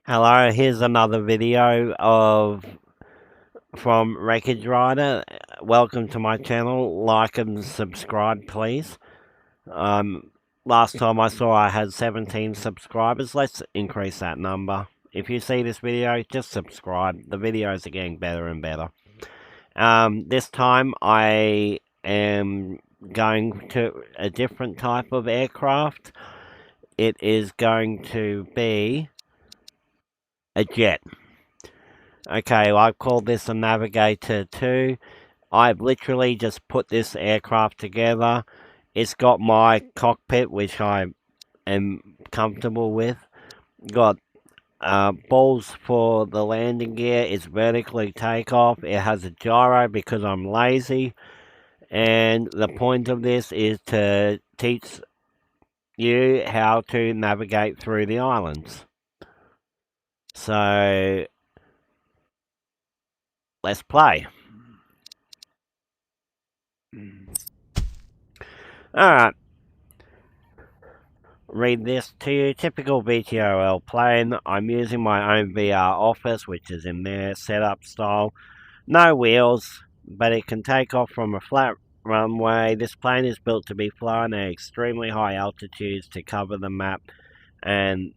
Hello, here's another video from Wreckage Rider. Welcome to my channel. Like and subscribe, please. Last time I saw I had 17 subscribers. Let's increase that number. If you see this video, just subscribe. The videos are getting better and better. This time I am going to a different type of aircraft. It is going to be a jet. Okay, well, I've called this a Navigator 2. I've literally just put this aircraft together. It's got my cockpit, which I am comfortable with. Got balls for the landing gear. It's vertically takeoff. It has a gyro because I'm lazy. And the point of this is to teach you how to navigate through the islands. So let's play. Alright. Read this to you. Typical VTOL plane. I'm using my own VR office, which is in there. Setup style. No wheels, but it can take off from a flat runway. This plane is built to be flown at extremely high altitudes to cover the map. And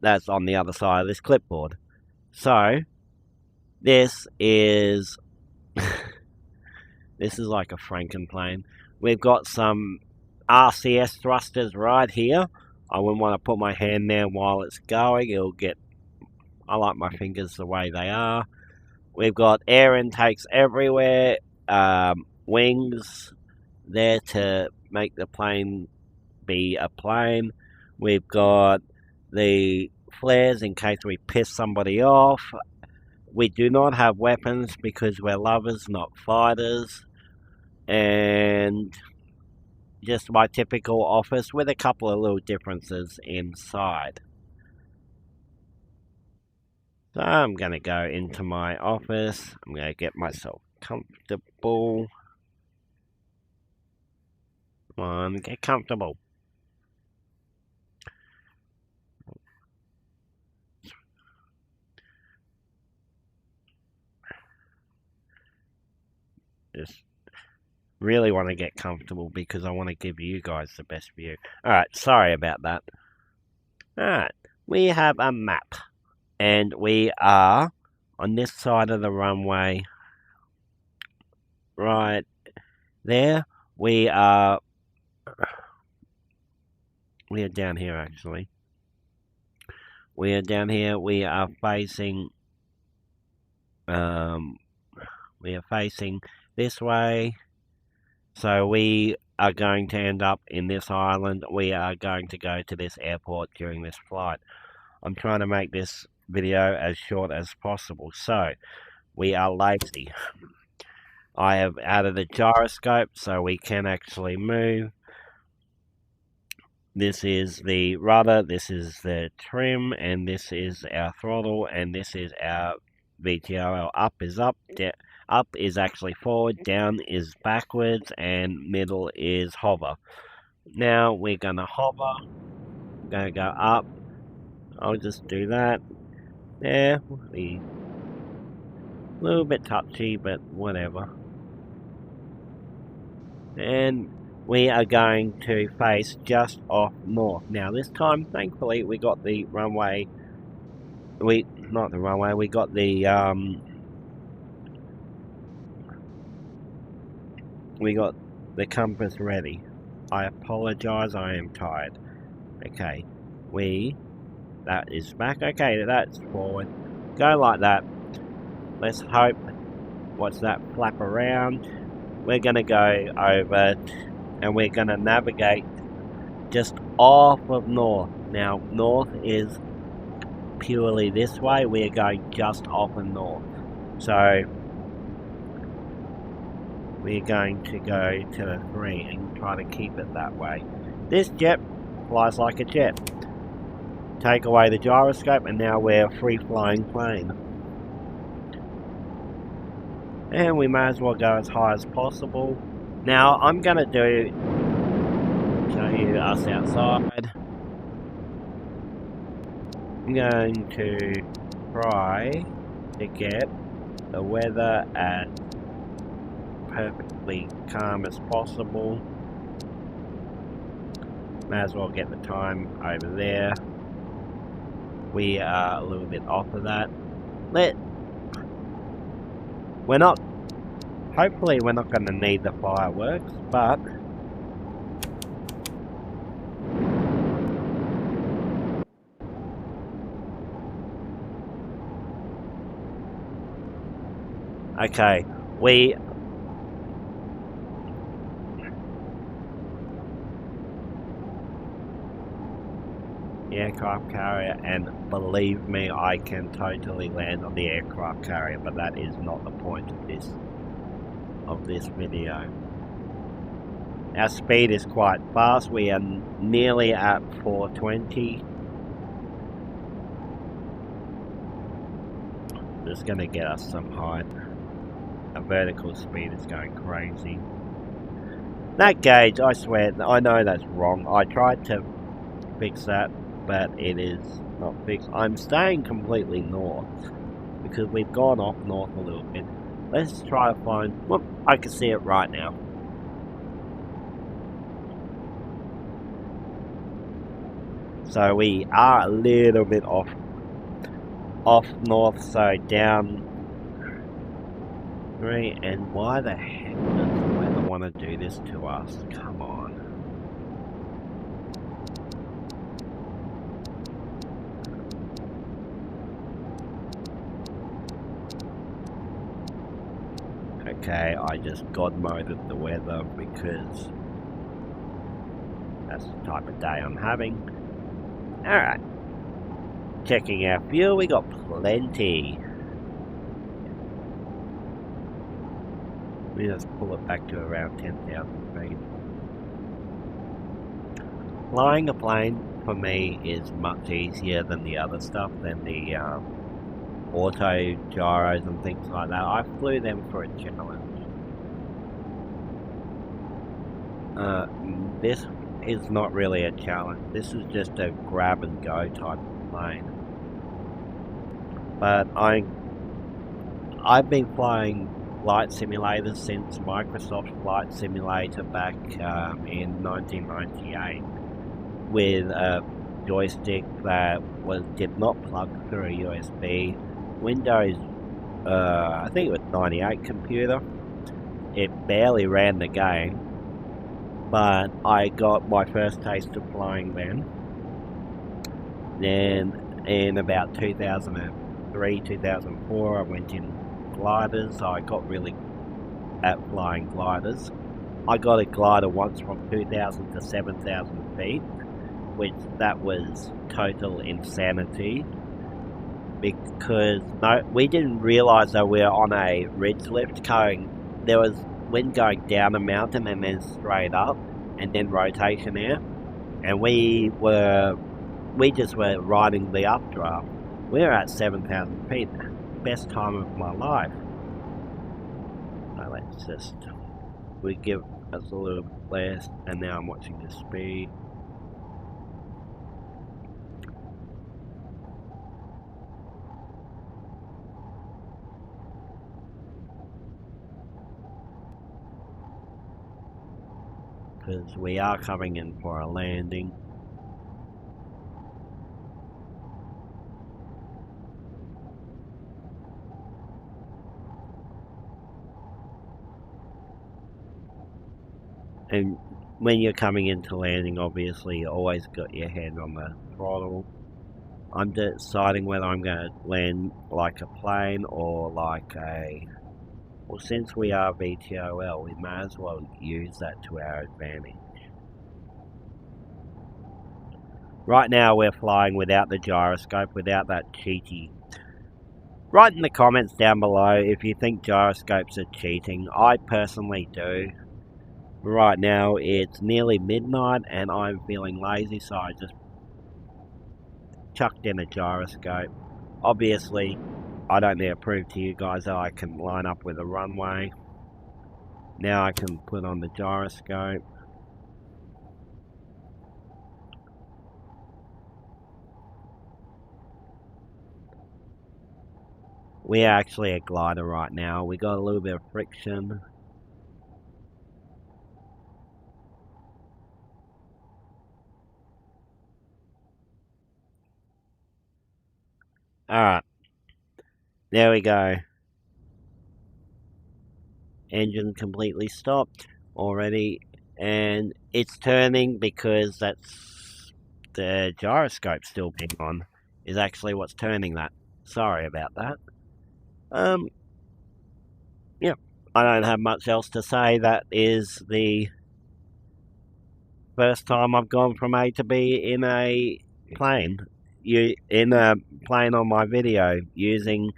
that's on the other side of this clipboard. So, this is... this is like a Frankenplane. We've got some RCS thrusters right here. I wouldn't want to put my hand there while it's going. It'll get... I like my fingers the way they are. We've got air intakes everywhere. Wings there to make the plane be a plane. We've got the flares in case we piss somebody off. We do not have weapons because we're lovers, not fighters. And just my typical office with a couple of little differences inside. So I'm going to go into my office. I'm going to get myself comfortable. Come on, get comfortable. Just really want to get comfortable because I want to give you guys the best view. Alright, sorry about that. Alright, we have a map. And we are on this side of the runway. Right there. We are down here actually. We are down here. We are facing this way. So we are going to end up in this island. We are going to go to this airport during this flight. I'm trying to make this video as short as possible. So we are lazy. I have added a gyroscope so we can actually move. This is the rudder, this is the trim, and this is our throttle, and this is our VTOL. Up is up, up is actually forward, down is backwards, and middle is hover. Now we're going to hover, we're going to go up. I'll just do that. There, a little bit touchy, but whatever. And we are going to face just off north. Now this time, thankfully, we got the runway. We got the we got the compass ready. I apologize, I am tired. Okay, that is back. Okay, that's forward. Go like that. Let's hope. What's that? Flap around. We're going to go over and we're going to navigate just off of north. Now, north is purely this way. We're going just off of north. So, we're going to go to the 3 and try to keep it that way. This jet flies like a jet. Take away the gyroscope and now we're a free-flying plane. And we may as well go as high as possible. Now, I'm going to show you us outside. I'm going to try to get the weather as perfectly calm as possible. May as well get the time over there. We are a little bit off of that. We're not, hopefully we're not going to need the fireworks, but okay, the aircraft carrier, and believe me, I can totally land on the aircraft carrier, but that is not the point of this video. Our speed is quite fast. We are nearly at 420. It's going to get us some height. Our vertical speed is going crazy. That gauge, I swear, I know that's wrong. I tried to fix that, but it is not fixed. I'm staying completely north because we've gone off north a little bit. Let's try to find, well, I can see it right now. So we are a little bit off north, so down 3. And why the heck does the weather want to do this to us? Come on. Okay, I just god moded the weather because that's the type of day I'm having. Alright. Checking our fuel, we got plenty. We just pull it back to around 10,000 feet. Flying a plane for me is much easier than the other stuff, than the auto gyros and things like that. I flew them for a challenge. This is not really a challenge. This is just a grab and go type of plane. But I've been flying flight simulators since Microsoft Flight Simulator back in 1998 with a joystick that did not plug through a USB. Windows, I think it was 98 computer. It barely ran the game, but I got my first taste of flying then. Then in about 2003, 2004, I went in gliders. I got really at flying gliders. I got a glider once from 2,000 to 7,000 feet, which that was total insanity because we didn't realize that we were on a ridge lift going. There was wind going down a mountain and then straight up, and then rotation air, and we just were riding the updraft. We were at 7,000 feet. Best time of my life. So let's just, we give us a little less, and now I'm watching the speed. Because we are coming in for a landing. And when you're coming into landing, obviously you always got your hand on the throttle. I'm deciding whether I'm going to land like a plane or like a... Well, since we are VTOL, we may as well use that to our advantage. Right now we're flying without the gyroscope, without that cheaty. Write in the comments down below if you think gyroscopes are cheating. I personally do. Right now it's nearly midnight and I'm feeling lazy, so I just chucked in a gyroscope. Obviously, I don't need to prove to you guys that I can line up with a runway. Now I can put on the gyroscope. We're actually a glider right now. We got a little bit of friction. Alright, there we go. Engine completely stopped already, and it's turning because that's the gyroscope still being on is actually what's turning that. Sorry about that. Yeah, I don't have much else to say. That is the first time I've gone from A to B in a plane. In a plane on my video using.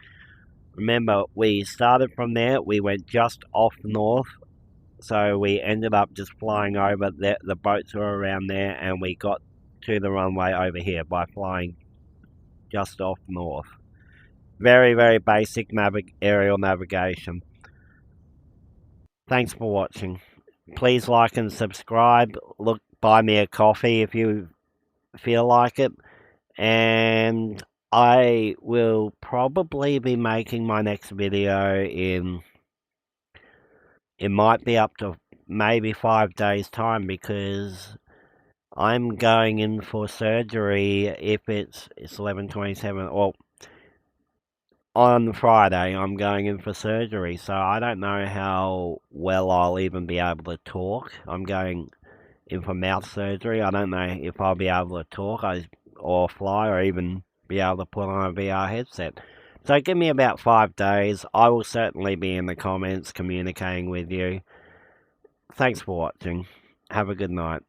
Remember, we started from there. We went just off north, so we ended up just flying over. The boats were around there, and we got to the runway over here by flying just off north. Very, very basic aerial navigation. Thanks for watching. Please like and subscribe. Look, buy me a coffee if you feel like it. And I will probably be making my next video in, it might be up to maybe 5 days time, because I'm going in for surgery. If it's 11/27, well, on Friday I'm going in for surgery, so I don't know how well I'll even be able to talk. I'm going in for mouth surgery. I don't know if I'll be able to talk or fly or even be able to put on a VR headset. So give me about 5 days. I will certainly be in the comments communicating with you. Thanks for watching. Have a good night.